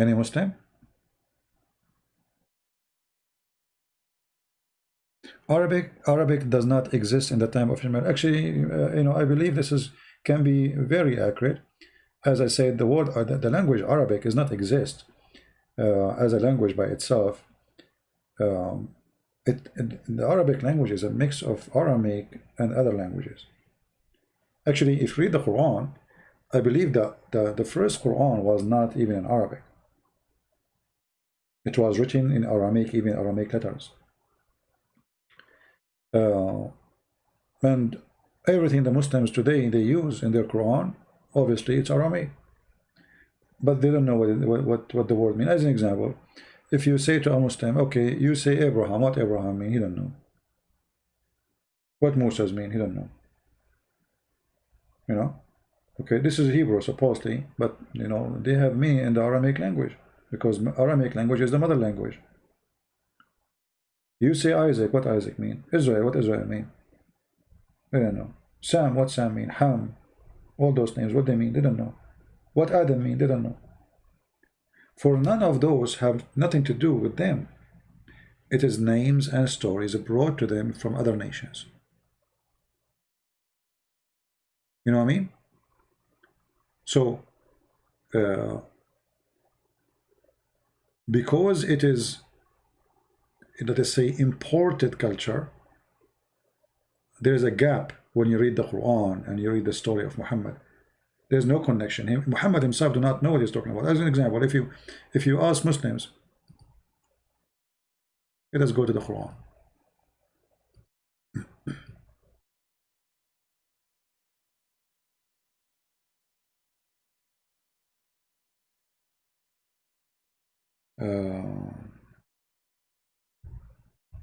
Any Muslim? Arabic does not exist in the time of Imam. Actually, I believe this is can be very accurate. As I said, the word the language Arabic does not exist as a language by itself. Um, the Arabic language is a mix of Aramaic and other languages. Actually, if you read the Quran, I believe that the first Quran was not even in Arabic. It was written in Aramaic, even Aramaic letters. And everything the Muslims today they use in their Quran, obviously it's Aramaic, but they don't know what the word means. As an example, if you say to a Muslim, okay, you say Abraham, what Abraham mean? He don't know. What Moses mean? He don't know. Okay, this is Hebrew supposedly, but they have meaning in the Aramaic language, because Aramaic language is the mother language. You say Isaac, what Isaac mean? Israel, what Israel mean? They don't know. Sam, what Sam mean? Ham, all those names, what they mean? They don't know. What Adam mean? They don't know. For none of those have nothing to do with them. It is names and stories brought to them from other nations. You know what I mean? So, because it is, let us say, imported culture, there is a gap when you read the Quran and you read the story of Muhammad. There's no connection. Muhammad himself do not know what he's talking about. As an example, if you ask Muslims, let us go to the Quran.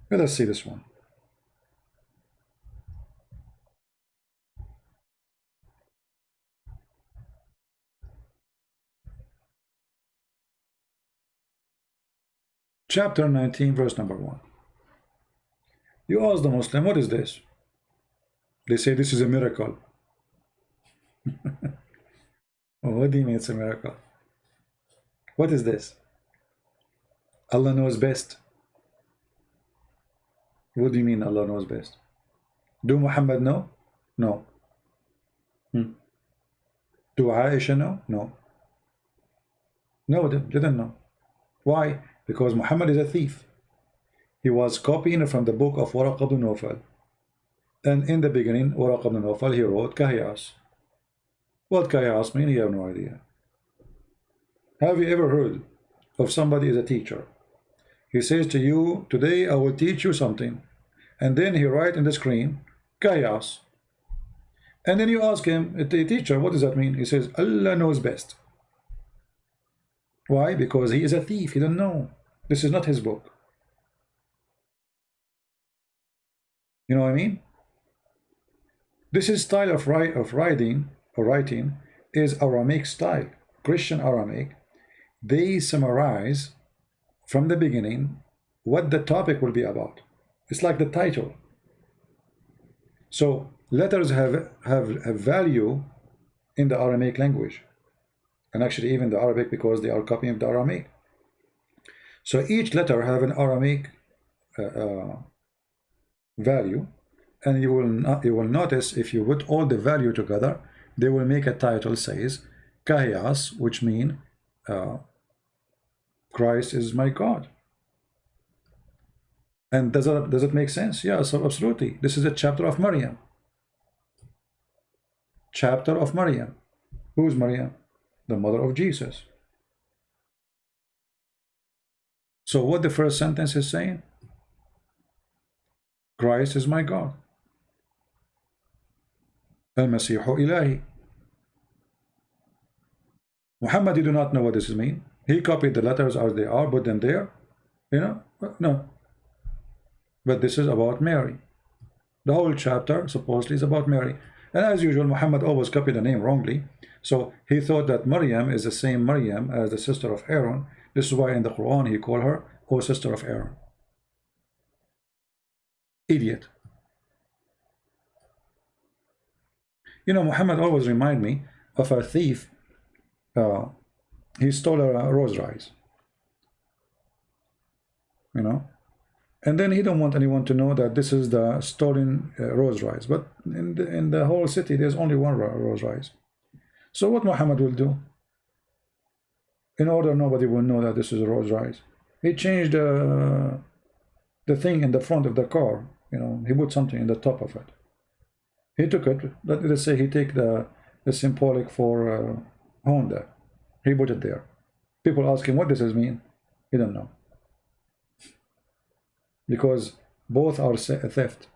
Let us see this one. Chapter 19, verse number 1. You ask the Muslim, what is this? They say this is a miracle. What do you mean it's a miracle? What is this? Allah knows best. What do you mean Allah knows best? Do Muhammad know? No. Do Aisha know? No. No, they didn't know. Why? Because Muhammad is a thief. He was copying from the book of Waraq ibn Nawfal. And in the beginning, Waraq ibn Nawfal, he wrote Kahiyas. What Kahiyas mean? You have no idea. Have you ever heard of somebody as a teacher? He says to you, today I will teach you something. And then he writes in the screen, Kahiyas. And then you ask him, the teacher, what does that mean? He says, Allah knows best. Why? Because he is a thief. He doesn't know. This is not his book. You know what I mean? This is style of writing is Aramaic style, Christian Aramaic. They summarize from the beginning what the topic will be about. It's like the title. So letters have value in the Aramaic language, and actually even the Arabic, because they are copying the Aramaic. So each letter have an Aramaic value, and you will notice if you put all the value together, they will make a title says Kahiyas, which mean Christ is my God. And does it make sense? Yes, absolutely. This is a chapter of Maryam. Chapter of Maryam. Who is Maryam? The mother of Jesus. So what the first sentence is saying? Christ is my God. Al-Masihu Ilahi. Muhammad, you do not know what this means. He copied the letters as they are, put them there. No. But this is about Mary. The whole chapter supposedly is about Mary. And as usual, Muhammad always copied the name wrongly. So he thought that Maryam is the same Maryam as the sister of Aaron. This is why in the Quran he called her, O sister of Aaron. Idiot. Muhammad always remind me of a thief He stole a Rolls Royce, you know, and then he don't want anyone to know that this is the stolen Rolls Royce. But in the whole city, there's only one Rolls Royce. So what Muhammad will do, in order nobody will know that this is a Rolls Royce, he changed the thing in the front of the car. You know, he put something in the top of it. He took it. Let's say he take the symbolic for Honda. He put it there. People ask him what does this mean. He don't know, because both are theft.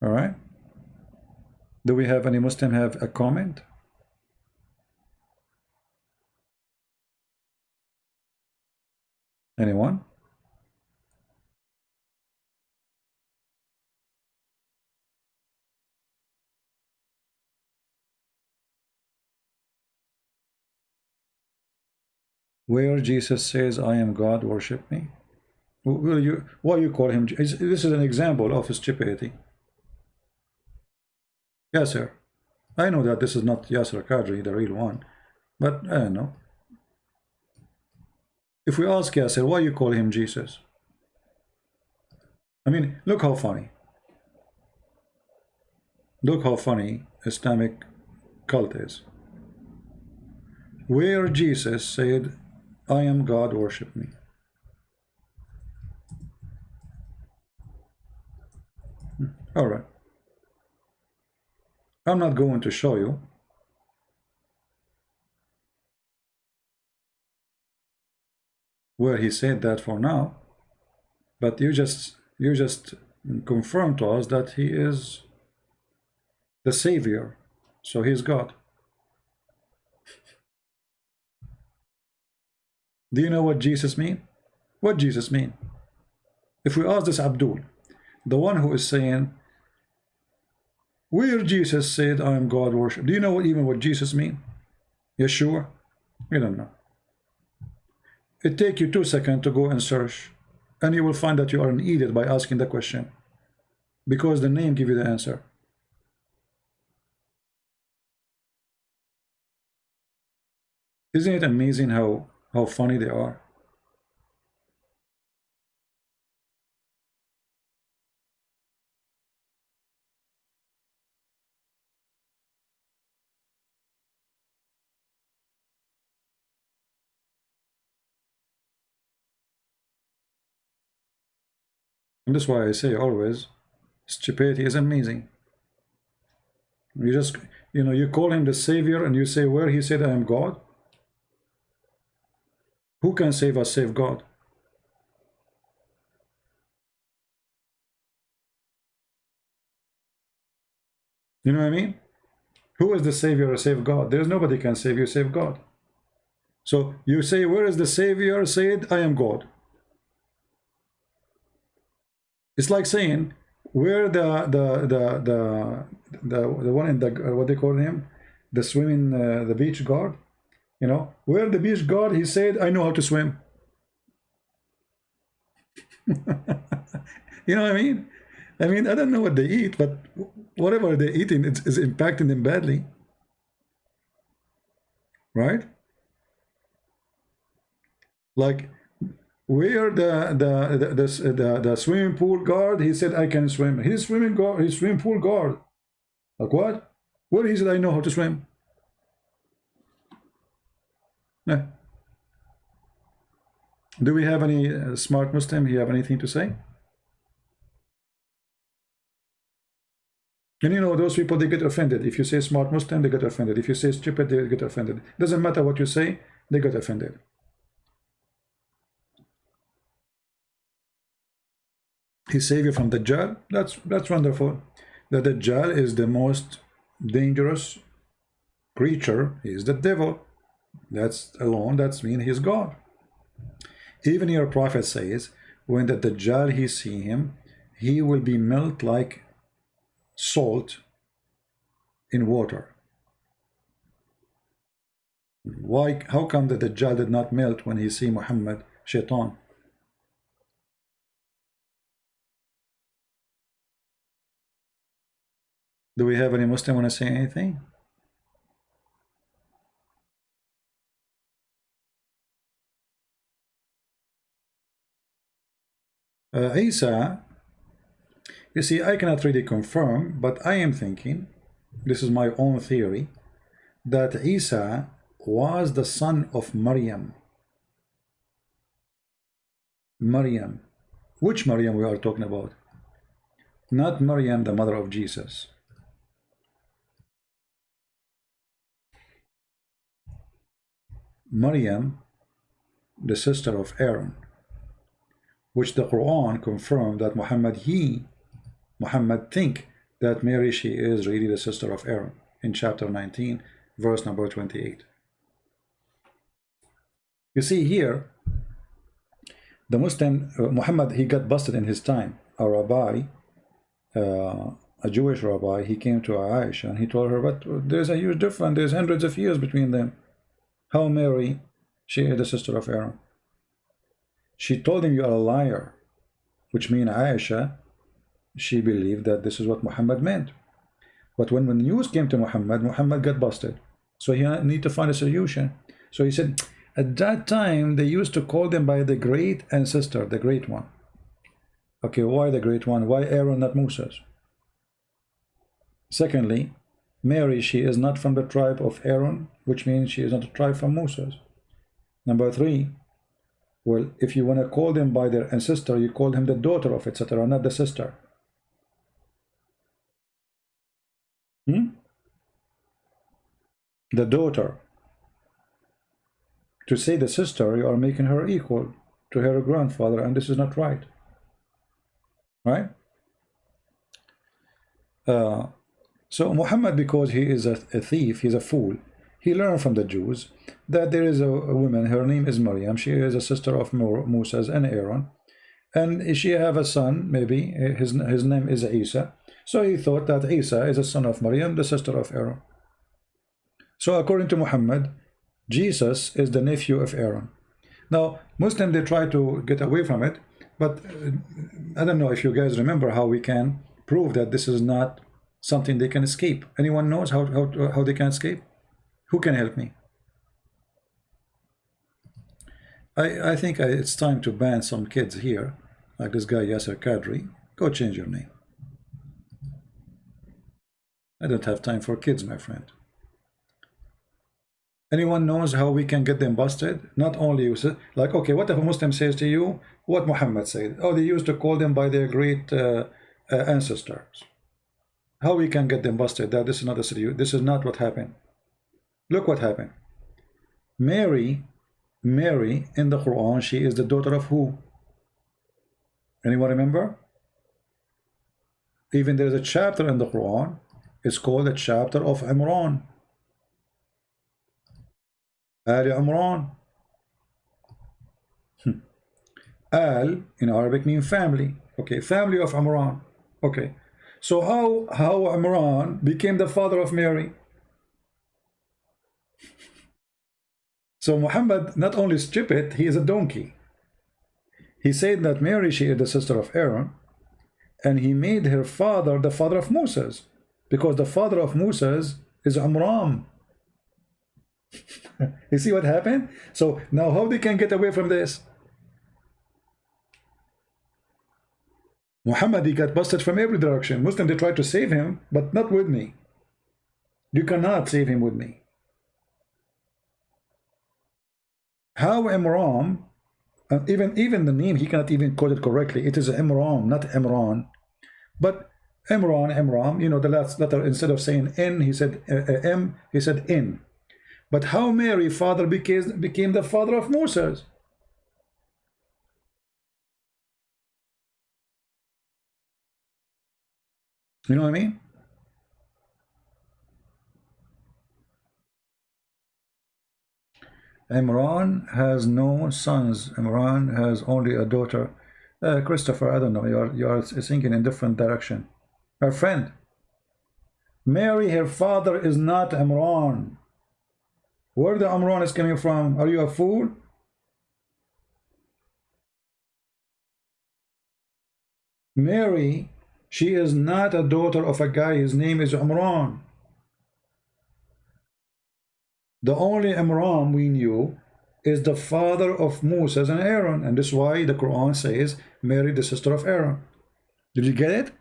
All right. Do we have any Muslim have a comment? Anyone? Where Jesus says, I am God, worship me. Why you call him? This is an example of stupidity. Yes, sir. I know that this is not Yasser Qadri, the real one, but I don't know. If we ask Yasser, why you call him Jesus? I mean, look how funny. Look how funny Islamic cult is. Where Jesus said, I am God, worship me. All right. I'm not going to show you. Where he said that for now, but you just confirm to us that he is the Savior, so he's God. Do you know what Jesus mean? What Jesus mean? If we ask this Abdul, the one who is saying, where Jesus said, I am God, worship, do you know even what Jesus mean? Yeshua? You don't know. It take you 2 seconds to go and search, and you will find that you are an idiot by asking the question, because the name give you the answer. Isn't it amazing how funny they are? And that's why I say always, stupidity is amazing. You just, you know, you call him the Savior and you say, where he said, I am God? Who can save us save God? You know what I mean? Who is the Savior or save God? There's nobody can save you save God. So you say, where is the Savior said, I am God? It's like saying, where the one in the what they call him, the swimming, the beach guard, you know, where the beach guard, he said, I know how to swim. You know what I mean? I mean, I don't know what they eat, but whatever they're eating is impacting them badly, right? Like, where the swimming pool guard, he said, I can swim. He's swimming guard, he's swimming pool guard. Like what? Where he said, I know how to swim. Yeah. Do we have any smart Muslim? Do you have anything to say? And you know, those people, they get offended. If you say smart Muslim, they get offended. If you say stupid, they get offended. Doesn't matter what you say, they get offended. He saved you from the Dajjal. That's wonderful. The Dajjal is the most dangerous creature. He is the devil. That's alone, that's mean he's God. Even your prophet says, when the Dajjal he see him, he will be melt like salt in water. Why? How come the Dajjal did not melt when he see Muhammad, Shaitan? Do we have any Muslim want to say anything? Isa, you see, I cannot really confirm, but I am thinking, this is my own theory, that Isa was the son of Maryam. Maryam. Which Maryam we are talking about? Not Maryam, the mother of Jesus. Maryam, the sister of Aaron, which the Quran confirmed that Muhammad think that Mary, she is really the sister of Aaron in chapter 19, verse number 28. You see here, the Muslim, Muhammad, he got busted in his time. A rabbi, a Jewish rabbi, he came to Aisha and he told her, but there's a huge difference, there's hundreds of years between them. How Mary, she is the sister of Aaron? She told him, you are a liar, which means Aisha, she believed that this is what Muhammad meant. But when the news came to Muhammad, Muhammad got busted. So he need to find a solution. So he said, at that time, they used to call them by the great ancestor, the great one. Okay, why the great one? Why Aaron, not Moses? Secondly, Mary, she is not from the tribe of Aaron, which means she is not a tribe from Moses. Number three, well, if you want to call them by their ancestor, you call him the daughter of, etc., not the sister. The daughter. To say the sister, you are making her equal to her grandfather, and this is not right. Right? So Muhammad, because he is a thief, he's a fool, he learned from the Jews that there is a woman, her name is Maryam, she is a sister of Moses and Aaron, and she have a son, maybe, his name is Isa. So he thought that Isa is a son of Maryam, the sister of Aaron. So according to Muhammad, Jesus is the nephew of Aaron. Now, Muslims, they try to get away from it, but I don't know if you guys remember how we can prove that this is not something they can escape. Anyone knows how they can escape? Who can help me? I think it's time to ban some kids here, like this guy Yasser Kadri. Go change your name. I don't have time for kids, my friend. Anyone knows how we can get them busted? Not only you, like, okay, what if a Muslim says to you what Muhammad said? Oh, they used to call them by their great ancestors. How we can get them busted? That this is not a serious. This is not what happened. Look what happened. Mary in the Quran, she is the daughter of who? Anyone remember? Even there is a chapter in the Quran. It's called the chapter of Imran. Al Imran. Al in Arabic means family. Okay, family of Imran. Okay, so how Imran became the father of Mary? So Muhammad not only stupid, he is a donkey. He said that Mary, she is the sister of Aaron, and he made her father the father of Moses, because the father of Moses is Amram. You see what happened? So now how they can get away from this? Muhammad, he got busted from every direction. Muslim, they tried to save him, but not with me. You cannot save him with me. How Imran, even the name, he cannot even quote it correctly. It is Imran, not Imran. But Imran, you know, the last letter, instead of saying N, he said M, he said N. But how Mary, father, became the father of Moses? You know what I mean? Imran has no sons. Imran has only a daughter. Christopher, I don't know. You're thinking in different direction. My friend, Mary, her father is not Imran. Where the Imran is coming from? Are you a fool? Mary, She is not a daughter of a guy. His name is Imran. The only Imran we knew is the father of Moses and Aaron, and this is why the Quran says Mary, the sister of Aaron. Did you get it?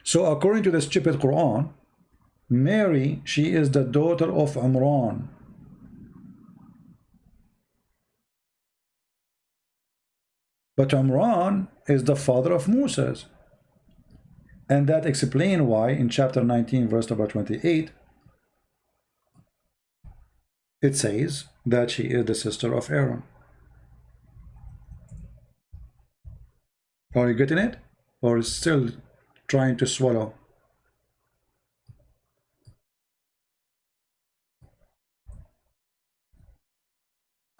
So according to the stupid Quran, Mary, she is the daughter of Imran. But Imran is the father of Moses. And that explains why in chapter 19, verse number 28, it says that she is the sister of Aaron. Are you getting it? Or still trying to swallow?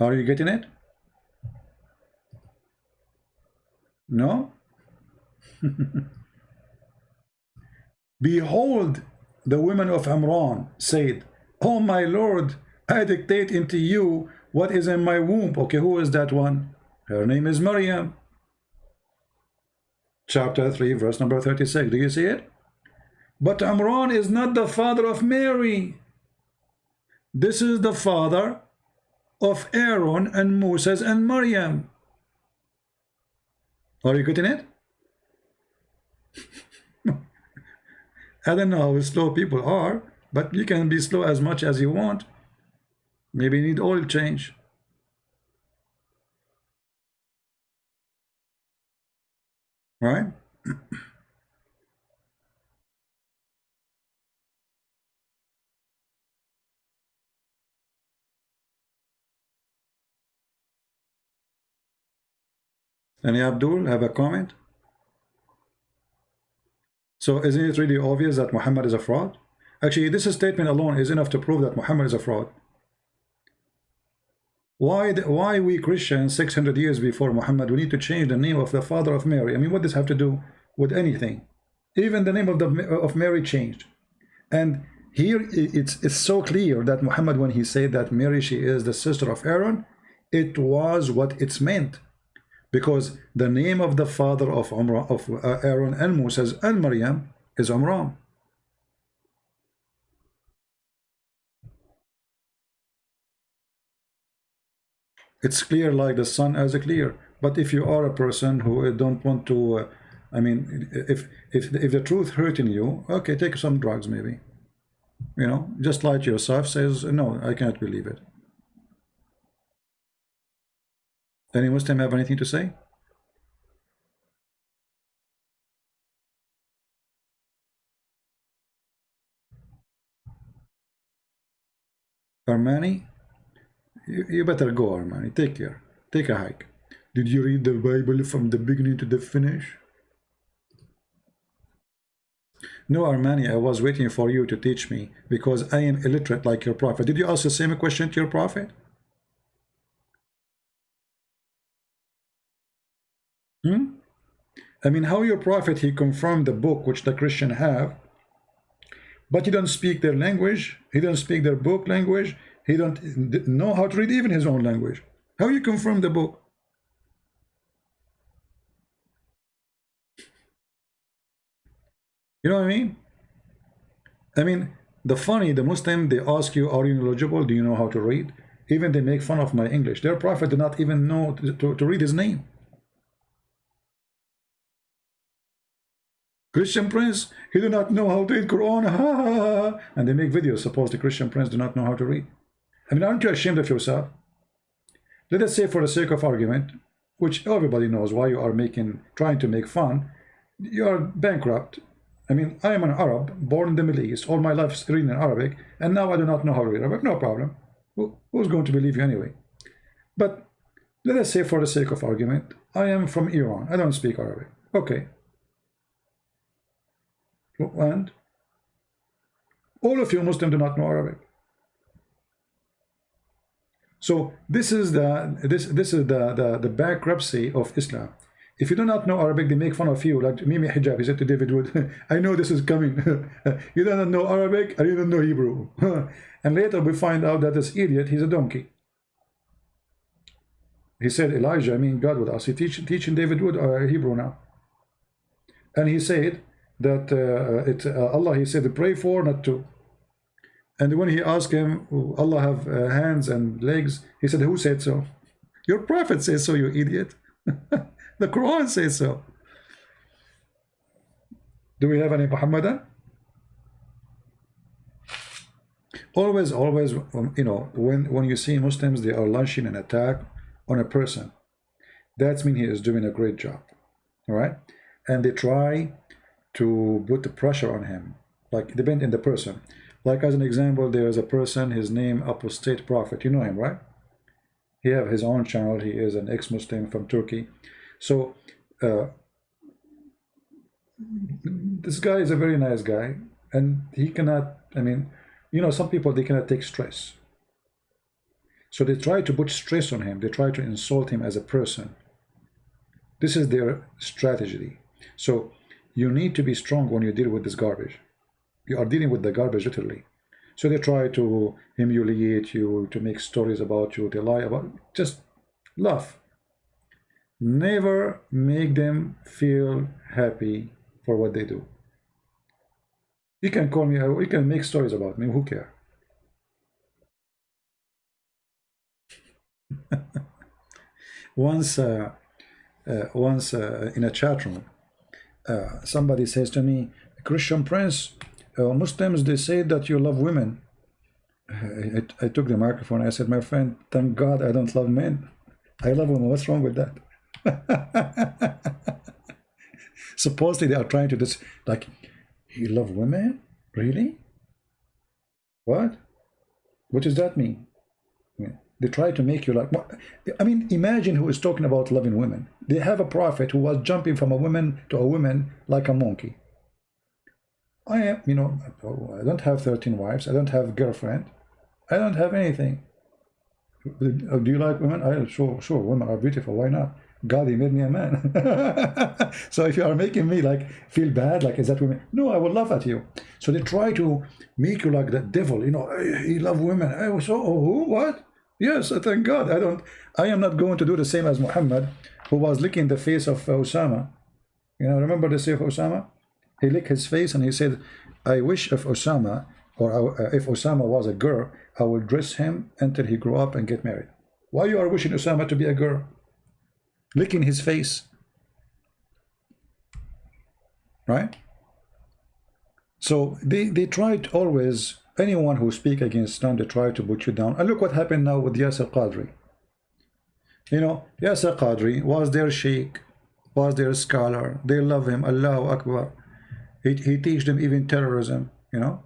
Are you getting it? No? Behold, the women of Imran said, "Oh my Lord, I dictate into you what is in my womb." Okay, who is that one? Her name is Maryam. Chapter 3, verse number 36. Do you see it? But Imran is not the father of Mary. This is the father of Aaron and Moses and Maryam. Are you getting it? I don't know how slow people are, but you can be slow as much as you want. Maybe you need oil change. Right? Any Abdul have a comment? So isn't it really obvious that Muhammad is a fraud? Actually, this statement alone is enough to prove that Muhammad is a fraud. Why we Christians 600 years before Muhammad, we need to change the name of the father of Mary? I mean, what does this have to do with anything? Even the name of Mary changed. And here it's so clear that Muhammad, when he said that Mary, she is the sister of Aaron, it was what it's meant. Because the name of the father of Aaron and Moses and Maryam is Imran. It's clear like the sun as clear. But if you are a person who don't want to, I mean, if the truth hurting you, okay, take some drugs maybe. You know, just lie to yourself, says, no, I can't believe it. Any Muslim have anything to say? Armani? You better go, Armani. Take care. Take a hike. Did you read the Bible from the beginning to the finish? No, Armani, I was waiting for you to teach me because I am illiterate like your prophet. Did you ask the same question to your prophet? I mean, how your prophet, he confirmed the book which the Christian have, but he don't speak their language, he don't speak their book language, he don't know how to read even his own language. How you confirm the book? You know what I mean? I mean, the Muslim, they ask you, are you knowledgeable? Do you know how to read? Even they make fun of my English. Their prophet did not even know to read his name. Christian Prince, he do not know how to read Quran. Ha, ha, ha. And they make videos, suppose the Christian Prince do not know how to read. I mean, aren't you ashamed of yourself? Let us say, for the sake of argument, which everybody knows why you are trying to make fun, you are bankrupt. I mean, I am an Arab, born in the Middle East, all my life reading in Arabic, and now I do not know how to read Arabic. No problem. Who's going to believe you anyway? But let us say, for the sake of argument, I am from Iran. I don't speak Arabic. Okay. And all of you Muslims do not know Arabic. So this is the bankruptcy of Islam. If you do not know Arabic, they make fun of you. Like Mimi Hijab, he said to David Wood, I know this is coming. You don't know Arabic, and you don't know Hebrew. And later we find out that this idiot, he's a donkey. He said, Elijah, I mean God with us. He's teaching David Wood Hebrew now. And he said that Allah, he said, pray for, not to. And when he asked him, Allah have hands and legs, he said, who said so? Your prophet says so, you idiot. The Quran says so. Do we have any Muhammadan? Always, you know, when you see Muslims, they are launching an attack on a person, that means he is doing a great job. All right, and they try to put the pressure on him, like depend on the person. Like as an example, there is a person, his name Apostate Prophet. You know him, right? He have his own channel. He is an ex-Muslim from Turkey. So this guy is a very nice guy, and he cannot, I mean, you know, some people, they cannot take stress. So they try to put stress on him. They try to insult him as a person. This is their strategy. So you need to be strong when you deal with this garbage. You are dealing with the garbage literally. So they try to humiliate you, to make stories about you, they lie about you. Just laugh. Never make them feel happy for what they do. You can call me, you can make stories about me, who cares? Once in a chat room, somebody says to me, Christian Prince, Muslims, they say that you love women. I took the microphone. I said, my friend, thank God I don't love men. I love women. What's wrong with that? Supposedly they are trying to just, like, you love women? Really? What? What does that mean? They try to make you like, I mean, imagine who is talking about loving women. They have a prophet who was jumping from a woman to a woman like a monkey. I am, you know, I don't have 13 wives. I don't have a girlfriend. I don't have anything. Do you like women? Sure, women are beautiful. Why not? God, he made me a man. So if you are making me like feel bad, like, is that women? No, I will laugh at you. So they try to make you like the devil, you know, he love women. So who? What? Yes, thank God. I am not going to do the same as Muhammad, who was licking the face of Osama. You know, remember the story of Osama? He licked his face and he said, I wish if Osama, or if Osama was a girl, I will dress him until he grow up and get married. Why you are wishing Osama to be a girl? Licking his face. Right? So they tried always, anyone who speak against Islam, they try to put you down. And look what happened now with Yasser Qadri. You know, Yasser Qadri was their sheikh, was their scholar. They love him. Allahu Akbar. He teach them even terrorism, you know.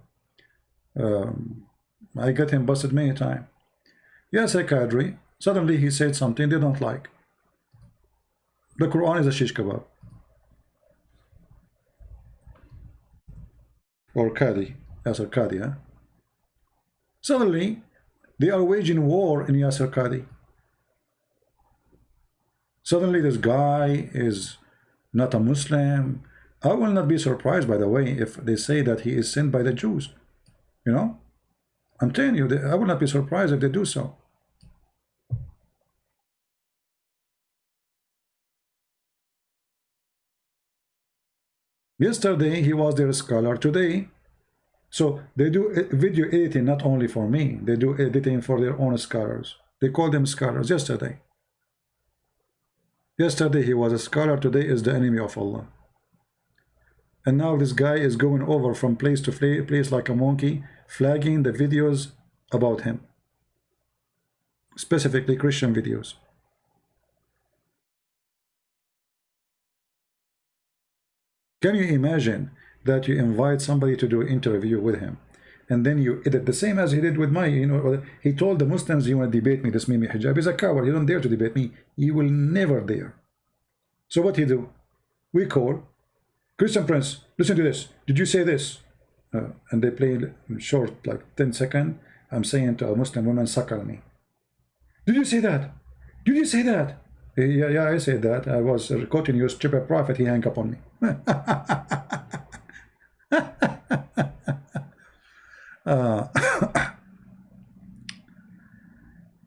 I got him busted many times. Yasser Qadri, suddenly he said something they don't like. The Quran is a shish kebab. Or Qadi, Yasser Qadi, huh? Suddenly, they are waging war in Yasser Qadi. Suddenly, this guy is not a Muslim. I will not be surprised, by the way, if they say that he is sent by the Jews. You know? I'm telling you, I will not be surprised if they do so. Yesterday, he was their scholar. Today, so they do video editing not only for me. They do editing for their own scholars. They call them scholars. Yesterday he was a scholar. Today is the enemy of Allah. And now this guy is going over from place to place like a monkey, flagging the videos about him, specifically Christian videos. Can you imagine that you invite somebody to do an interview with him, and then you edit the same as he did with my, you know, he told the Muslims, you want to debate me, this Mimi hijab. He's a coward. You don't dare to debate me. You will never dare. So what he do? We call, Christian Prince, listen to this. Did you say this? And they play short, like 10 seconds. I'm saying to a Muslim woman, suckle me. Did you say that? Did you say that? Yeah, I said that. I was quoting your stupid prophet. He hung up on me.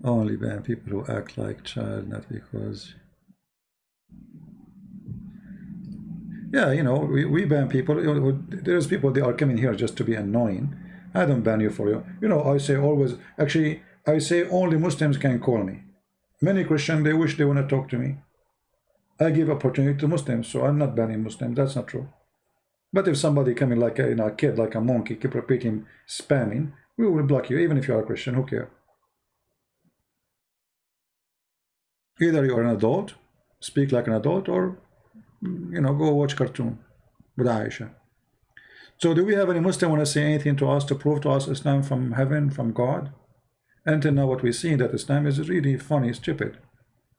Only ban people who act like child, not because. Yeah, you know, we ban people. There's people, they are coming here just to be annoying. I don't ban you for you. You know, I say always, actually, I say only Muslims can call me. Many Christians, they wish they want to talk to me. I give opportunity to Muslims, so I'm not banning Muslims. That's not true. But if somebody coming like a, you know, a kid, like a monkey, keep repeating, spamming, we will block you, even if you are a Christian. Who cares? Either you are an adult, speak like an adult, or, you know, go watch cartoon with Aisha. So do we have any Muslim want to say anything to us to prove to us Islam from heaven, from God? Until now, what we see that Islam is really funny, stupid.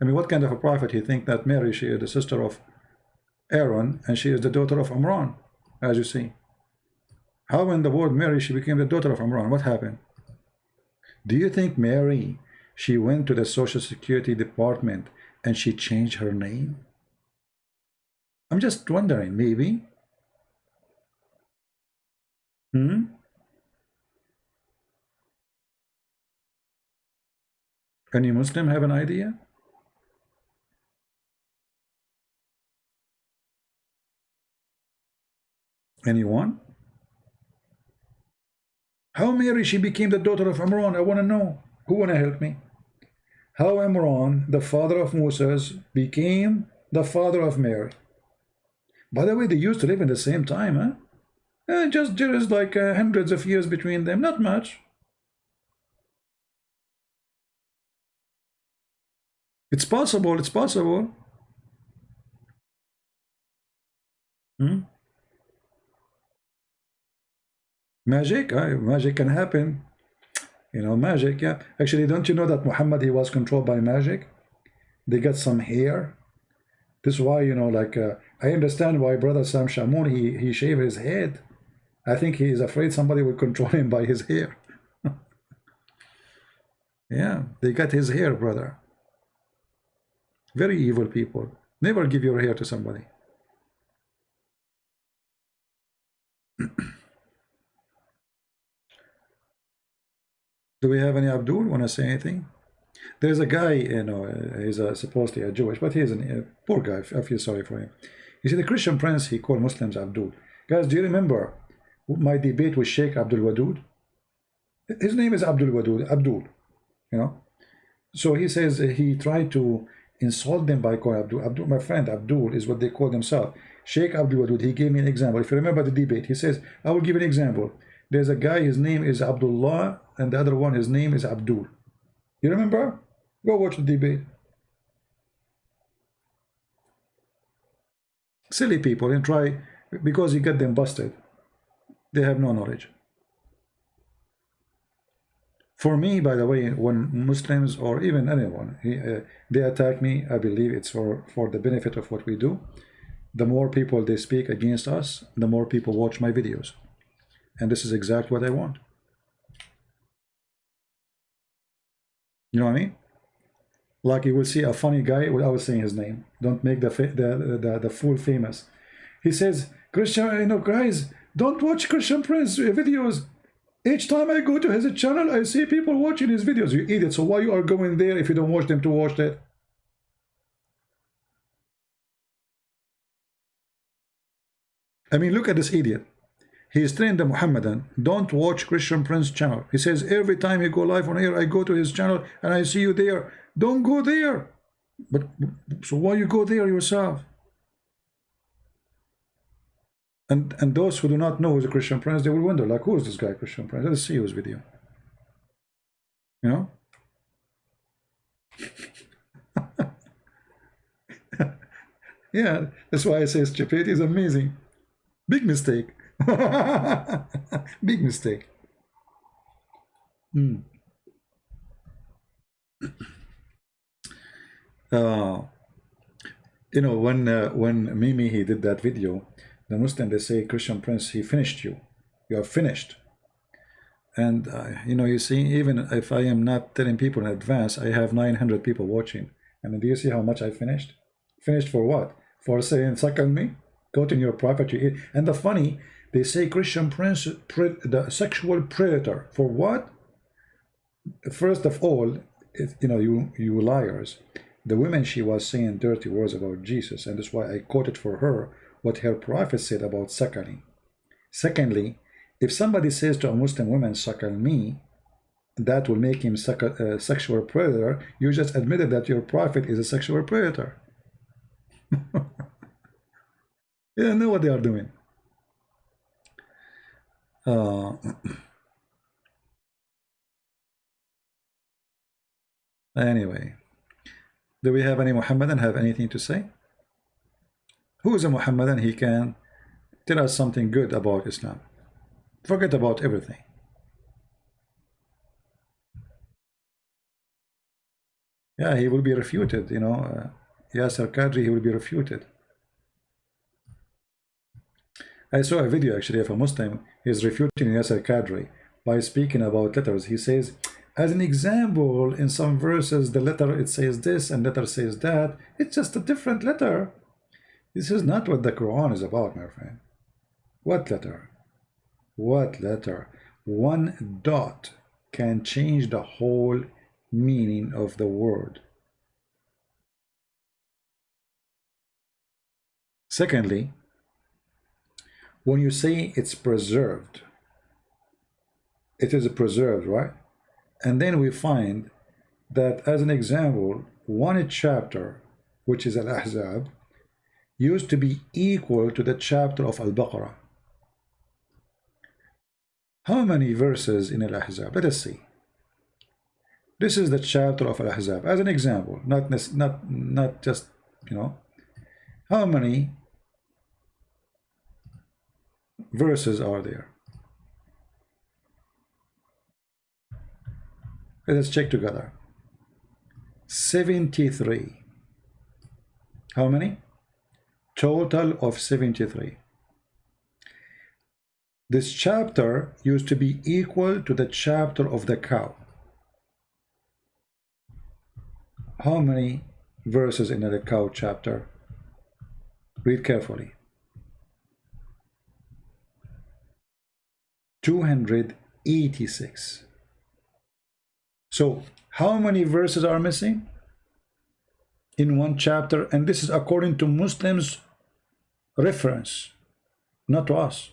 I mean, what kind of a prophet he think that Mary, she is the sister of Aaron, and she is the daughter of Imran, as you see. How in the world Mary, she became the daughter of Imran? What happened? Do you think Mary, she went to the Social Security Department and she changed her name? I'm just wondering, maybe. Any Muslim have an idea? Anyone? How Mary, she became the daughter of Imran? I want to know. Who want to help me? How Imran, the father of Moses, became the father of Mary? By the way, they used to live in the same time, huh? Just there is like hundreds of years between them, not much. It's possible, it's possible. Magic, magic can happen. You know, magic, yeah. Actually, don't you know that Muhammad, he was controlled by magic? They got some hair. This is why, you know, like, I understand why Brother Sam Shamoun, he shaved his head. I think he is afraid somebody will control him by his hair. Yeah, they got his hair, brother. Very evil people. Never give your hair to somebody. Do we have any Abdul want to say anything? There's a guy, you know, he's supposedly a Jewish, but he's a poor guy. I feel sorry for him. You see, the Christian prince, he called Muslims Abdul. Guys, do you remember my debate with Sheikh Abdul Wadud? His name is Abdul Wadud, Abdul, you know. So he says he tried to insult them by calling Abdul. Abdul, my friend, Abdul is what they call themselves. Sheikh Abdul Wadud, he gave me an example. If you remember the debate, he says, I will give an example. There's a guy, his name is Abdullah, and the other one, his name is Abdul. You remember? Go watch the debate. Silly people, and try, because you get them busted. They have no knowledge. For me, by the way, when Muslims or even anyone, they attack me, I believe it's for the benefit of what we do. The more people they speak against us, the more people watch my videos. And this is exactly what I want. You know what I mean? Like you will see a funny guy without saying his name. Don't make the fool famous. He says, Christian, you know, guys, don't watch Christian Prince videos. Each time I go to his channel, I see people watching his videos. You idiot. So why you are going there if you don't watch them to watch that? I mean, look at this idiot. He is trained the Muhammadan. Don't watch Christian Prince channel. He says every time he go live on air, I go to his channel and I see you there. Don't go there. But so why you go there yourself? And those who do not know who's a Christian Prince, they will wonder, like, who is this guy, Christian Prince? Let's see his video. You know? Yeah, that's why I say stupidity is amazing. Big mistake. Big mistake. You know, when Mimi, he did that video, the Muslim, they say, Christian Prince, he finished you. You are finished. And, you know, you see, even if I am not telling people in advance, I have 900 people watching. I mean, do you see how much I finished? Finished for what? For saying, suck on me? Go to your property. And the funny, they say Christian Prince, the sexual predator. For what? First of all, you know, you liars. The woman, she was saying dirty words about Jesus, and that's why I quoted for her what her prophet said about suckling. Secondly, if somebody says to a Muslim woman, suckle me, that will make him a sexual predator. You just admitted that your prophet is a sexual predator. You don't know what they are doing. Anyway, do we have any Muhammadan have anything to say? Who is a Muhammadan? He can tell us something good about Islam. Forget about everything. Yeah, he will be refuted, you know. Yasser Qadri, he will be refuted. I saw a video actually of a Muslim. He's refuting Yasser Qadri by speaking about letters. He says, as an example, in some verses, the letter it says this and letter says that. It's just a different letter. This is not what the Quran is about, my friend. What letter? What letter? One dot can change the whole meaning of the word. Secondly, when you say it's preserved, it is preserved, right? And then we find that, as an example, one chapter, which is Al-Ahzab, used to be equal to the chapter of Al-Baqarah. How many verses in Al-Ahzab? Let us see. This is the chapter of Al-Ahzab, as an example, not just, you know. How many verses are there? Let's check together. 73. How many? Total of 73. This chapter used to be equal to the chapter of the cow. How many verses in the cow chapter? Read carefully. 286. So how many verses are missing in one chapter? And this is according to Muslims' reference, not to us.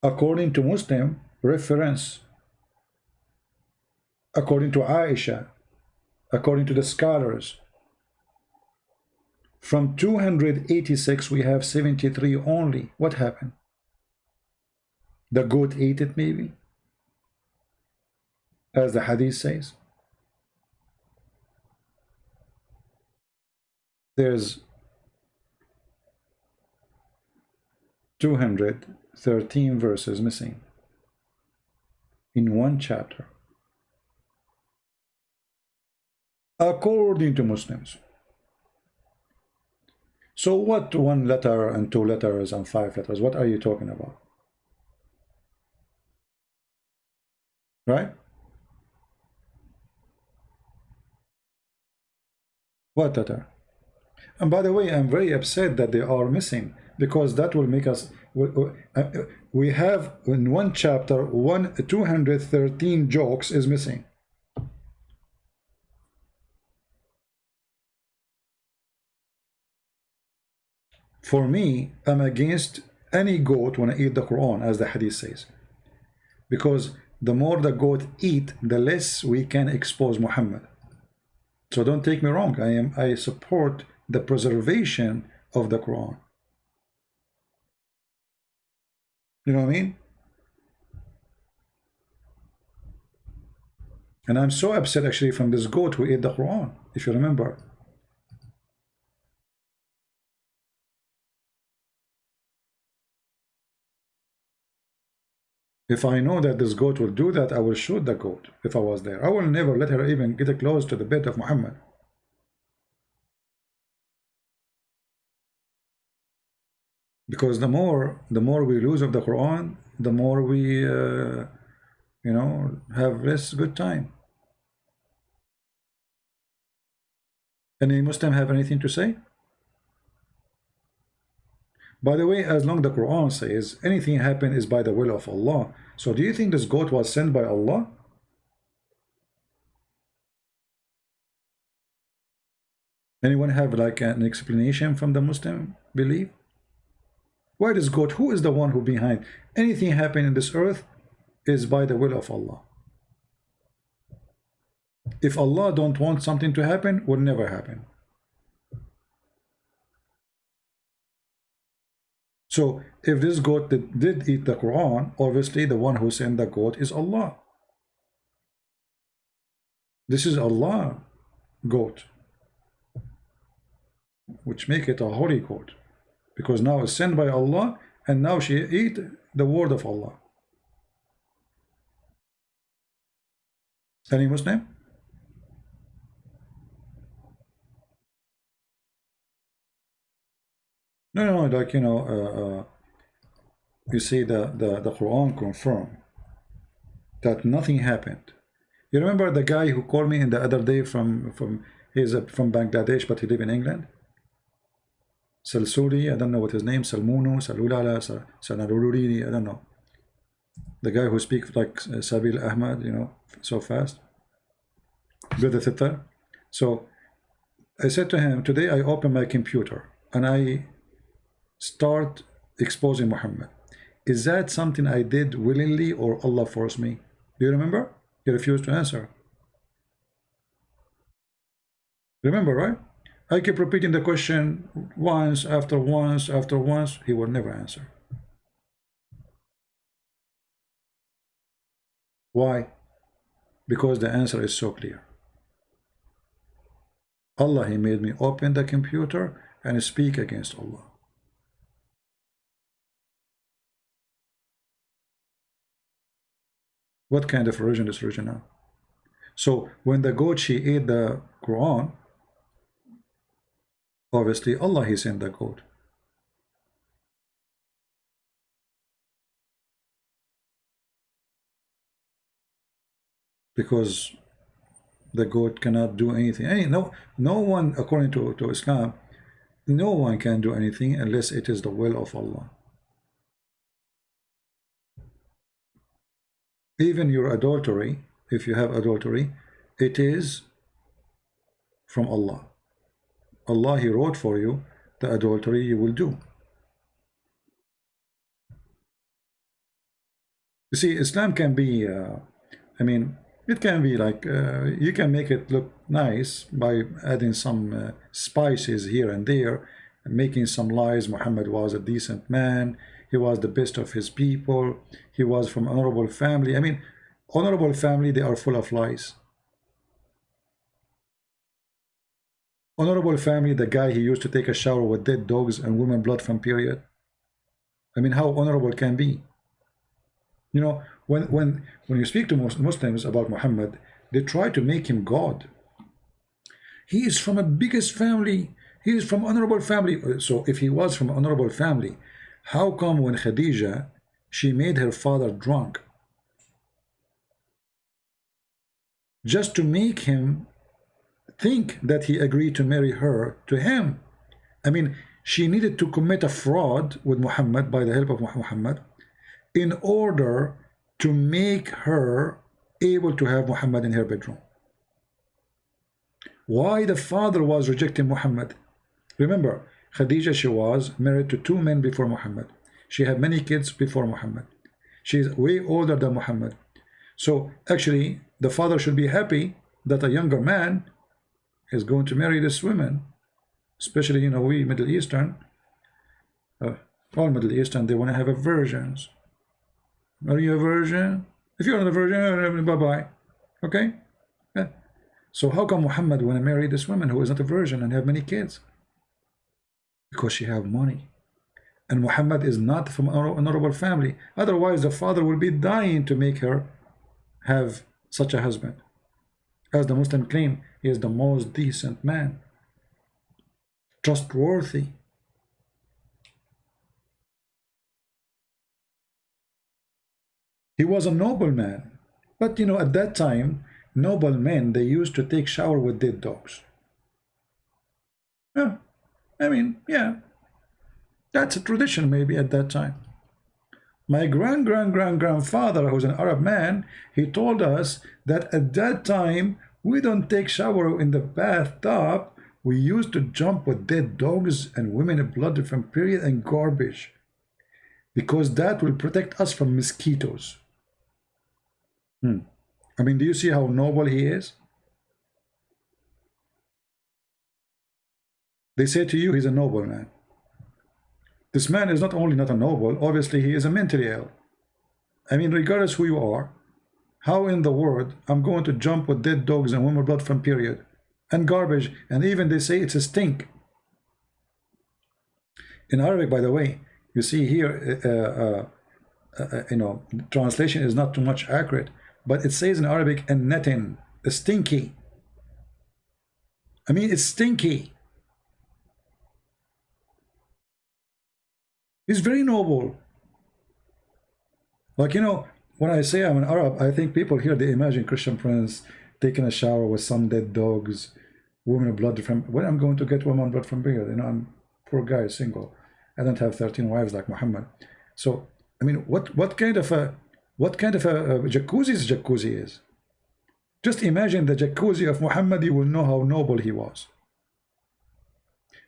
According to Muslim reference, according to Aisha, according to the scholars, from 286 we have 73 only. What happened? The goat ate it, maybe, as the hadith says. There's 213 verses missing in one chapter, according to Muslims. So what one letter and two letters and five letters? What are you talking about? Right? What letter? And by the way, I'm very upset that they are missing, because that will make us, we have in one chapter 213 jokes is missing. For me, I'm against any goat when I eat the Quran, as the hadith says, because the more the goat eat, the less we can expose Muhammad. So don't take me wrong, I support the preservation of the Quran. You know what I mean? And I'm so upset actually from this goat who ate the Quran, if you remember. If I know that this goat will do that, I will shoot the goat if I was there. I will never let her even get close to the bed of Muhammad. Because the more we lose of the Quran, the more we, you know, have less good time. Any Muslim have anything to say? By the way, as long as the Quran says anything happen is by the will of Allah, so do you think this goat was sent by Allah? Anyone have like an explanation from the Muslim belief? Why does God, who is the one who behind anything happening in this earth is by the will of Allah? If Allah don't want something to happen, will never happen. So if this goat did eat the Quran, obviously the one who sent the goat is Allah. This is Allah goat, which make it a holy goat, because now it's sent by Allah, and now she eat the word of Allah. Any Muslim? No, like, you know, you see the Quran confirm that nothing happened. You remember the guy who called me in the other day from he's from Bangladesh, but he live in England? Salsuri, I don't know what his name, Salmunu, Salulala, Sanarururi, I don't know. The guy who speaks like Sabil Ahmad, you know, so fast. Brother Thittar. So I said to him, today I open my computer and I start exposing Muhammad. Is that something I did willingly or Allah forced me? Do you remember? He refused to answer. Remember, right? I keep repeating the question once after once after once. He will never answer. Why? Because the answer is so clear. Allah, He made me open the computer and speak against Allah. What kind of religion is religion now? So when the goat, she ate the Quran, obviously Allah, He sent the goat. Because the goat cannot do anything. No one, according to Islam, no one can do anything unless it is the will of Allah. Even your adultery, if you have adultery, it is from Allah. Allah, He wrote for you the adultery you will do. You see, Islam can be, I mean, it can be like, you can make it look nice by adding some spices here and there, and making some lies. Muhammad was a decent man. He was the best of his people. He was from honorable family. I mean, honorable family, they are full of lies. Honorable family, the guy he used to take a shower with dead dogs and women blood from period. I mean, how honorable can be? You know, when you speak to Muslims about Muhammad, they try to make him God. He is from a biggest family. He is from honorable family. So if he was from honorable family, how come when Khadija, she made her father drunk just to make him think that he agreed to marry her to him? I mean, she needed to commit a fraud with Muhammad by the help of Muhammad in order to make her able to have Muhammad in her bedroom. Why the father was rejecting Muhammad? Remember, Khadija, she was married to 2 men before Muhammad. She had many kids before Muhammad. She is way older than Muhammad. So actually, the father should be happy that a younger man is going to marry this woman. Especially, you know, we Middle Eastern, all Middle Eastern, they want to have a virgins. Are you a virgin? If you're not a virgin, bye-bye. Okay? Yeah. So how come Muhammad want to marry this woman who is not a virgin and have many kids? Because she have money. And Muhammad is not from an honorable family. Otherwise, the father will be dying to make her have such a husband. As the Muslim claim, he is the most decent man. Trustworthy. He was a noble man. But, you know, at that time, noble men, they used to take shower with dead dogs. Yeah. I mean, yeah. That's a tradition maybe at that time. My grandfather, who's an Arab man, he told us that at that time, we don't take shower in the bathtub, We used to jump with dead dogs and women blood from period and garbage, because that will protect us from mosquitoes. I mean, do you see how noble he is? They say to you he's a noble man. This man is not only not a noble, obviously he is a mentally ill. I mean, regardless who you are, how in the world I'm going to jump with dead dogs and women blood from period and garbage, and even they say it's a stink. In Arabic, by the way, you see here, you know, translation is not too much accurate, but it says in Arabic, and netin, stinky. I mean, it's stinky. He's very noble. Like, you know, when I say I'm an Arab, I think people here, they imagine Christian prince taking a shower with some dead dogs, women blood from, when I'm going to get women blood from period? You know, I'm poor guy, single. I don't have 13 wives like Muhammad. So, I mean, what kind of a jacuzzi is? Just imagine the jacuzzi of Muhammad, you will know how noble he was.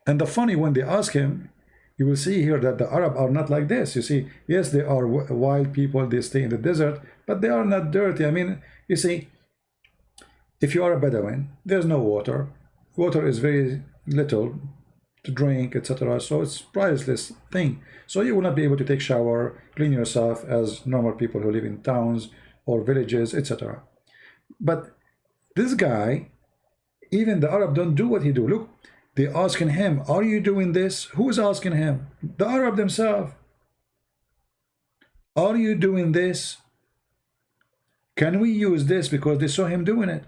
And the funny, when they ask him, you will see here that the Arab are not like this. You see, yes, they are wild people, they stay in the desert, but they are not dirty. I mean, you see, if you are a Bedouin, there's no water. Water is very little to drink, etc. So it's priceless thing. So you will not be able to take shower, clean yourself as normal people who live in towns or villages, etc. But this guy, even the Arab don't do what he do. Look, they asking him, are you doing this? Who is asking him? The Arab themselves. Are you doing this? Can we use this? Because they saw him doing it.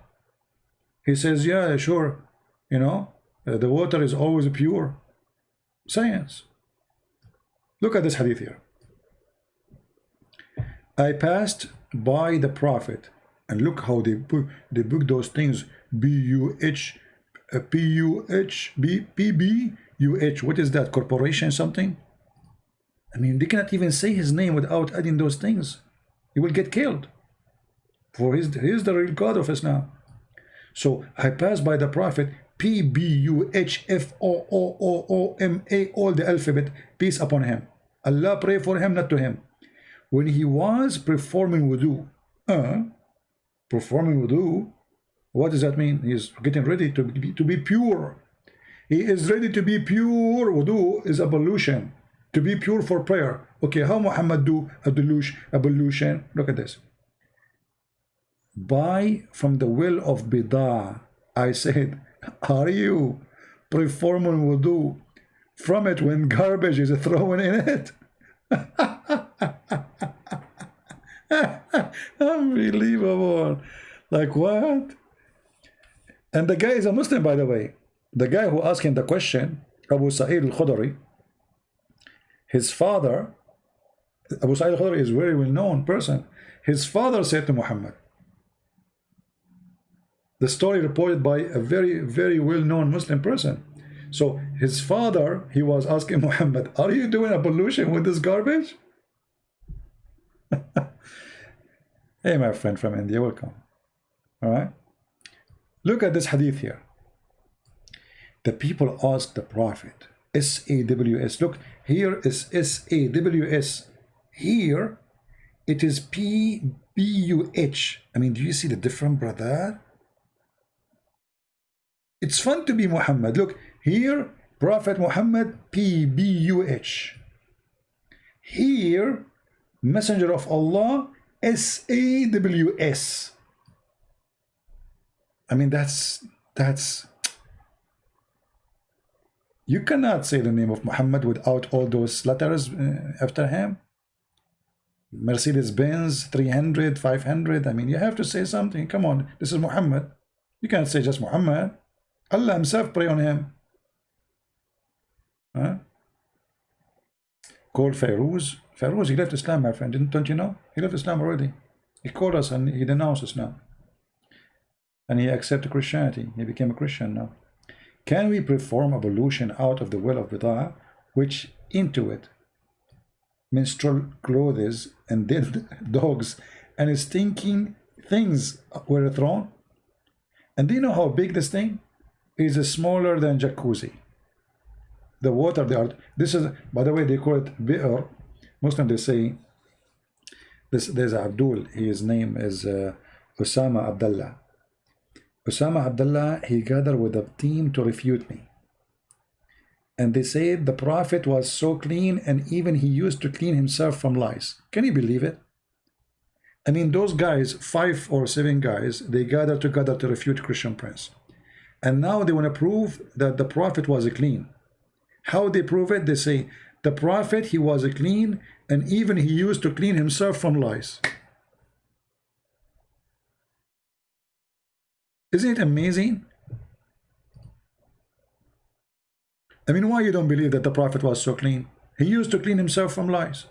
He says, yeah, sure. You know, the water is always pure. Science. Look at this hadith here. I passed by the Prophet, and look how they book those things. B-U-H, P-U-H, P-B-U-H. What is that? Corporation something? I mean, they cannot even say his name without adding those things. He will get killed. For he's the real God of Islam. So I passed by the Prophet, P-B-U-H-F-O-O-O-O-M-A, all the alphabet, peace upon him. Allah pray for him, not to him. When he was performing wudu, performing wudu, what does that mean? He's getting ready to be pure. He is ready to be pure. Wudu is ablution. To be pure for prayer. Okay, how Muhammad do ablution? Look at this. By from the well of Bidah, I said, are you performing wudu from it when garbage is thrown in it? Unbelievable. Like what? And the guy is a Muslim, by the way. The guy who asked him the question, Abu Sa'id al-Khudri, his father, Abu Sa'id al-Khudri is a very well-known person. His father said to Muhammad, the story reported by a very, very well-known Muslim person. So his father, he was asking Muhammad, are you doing ablution with this garbage? Hey, my friend from India, welcome. All right. Look at this hadith here. The people asked the Prophet, S-A-W-S. Look, here is S-A-W-S. Here, it is P-B-U-H. I mean, do you see the difference, brother? It's fun to be Muhammad. Look, here, Prophet Muhammad, P-B-U-H. Here, Messenger of Allah, S-A-W-S. I mean, that's you cannot say the name of Muhammad without all those letters after him. Mercedes-Benz, 300, 500. I mean, you have to say something. Come on, this is Muhammad. You can't say just Muhammad. Allah himself pray on him. Huh? Called Fairuz. Fairuz, he left Islam, my friend. Don't you know? He left Islam already. He called us and he denounced Islam. And he accepted Christianity. He became a Christian now. Can we perform ablution out of the well of Bidah, which into it menstrual clothes and dead dogs and stinking things were thrown? And do you know how big this thing? is smaller than jacuzzi. The water they are, this is, by the way, they call it bi'r. Muslim, they say this. There's Abdul, his name is Osama Abdullah. Osama Abdullah, he gathered with a team to refute me, and they said the Prophet was so clean, and even he used to clean himself from lice. Can you believe it? I mean, those guys, 5 or 7 guys, they gathered together to refute Christian Prince, and now they want to prove that the Prophet was clean. How they prove it? They say the Prophet, he was clean, and even he used to clean himself from lice. Isn't it amazing? I mean, why you don't believe that the Prophet was so clean? He used to clean himself from lice.